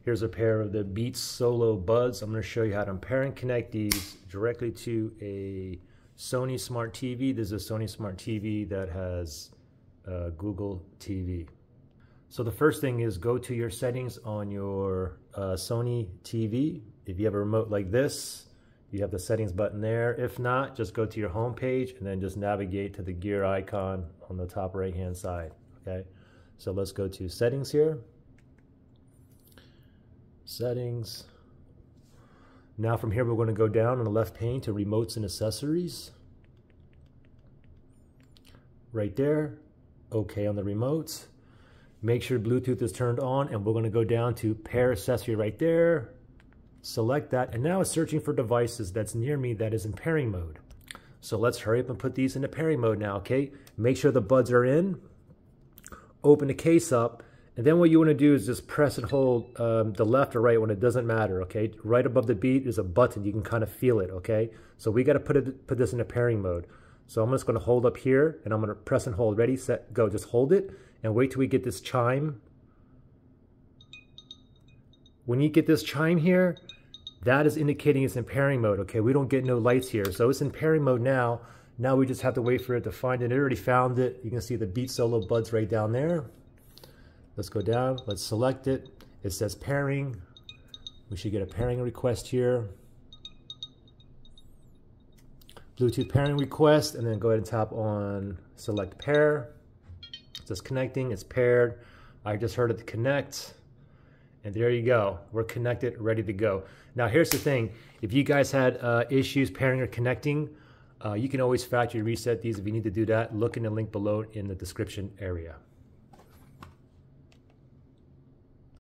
Here's a pair of the Beats Solo Buds. I'm going to show you how to pair and connect these directly to a Sony Smart TV. This is a Sony Smart TV that has Google TV. So the first thing is go to your settings on your Sony TV. If you have a remote like this, you have the settings button there. If not, just go to your home page and then just navigate to the gear icon on the top right hand side. Okay, so let's go to settings here. Settings. Now from here we're going to go down on the left pane to remotes and accessories. Right there. Okay on the remotes. Make sure Bluetooth is turned on, and we're going to go down to pair accessory right there. Select that, and now it's searching for devices that's near me that is in pairing mode. So let's hurry up and put these into pairing mode now, okay? Make sure the buds are in. Open the case up, and then what you want to do is just press and hold the left or right when it doesn't matter, okay? Right above the beat is a button. You can kind of feel it, okay? So we got to put this into pairing mode. So I'm just going to hold up here, and I'm going to press and hold. Ready, set, go. Just hold it, and wait till we get this chime. When you get this chime here, that is indicating it's in pairing mode, okay? We don't get no lights here. So it's in pairing mode now. Now we just have to wait for it to find it. It already found it. You can see the Beats Solo Buds right down there. Let's go down. Let's select it. It says pairing. We should get a pairing request here. Bluetooth pairing request, and then go ahead and tap on select pair. It's just connecting. It's paired. I just heard it connect. And there you go. We're connected, ready to go. Now here's the thing. If you guys had issues pairing or connecting, you can always factory reset these. If you need to do that, look in the link below in the description area.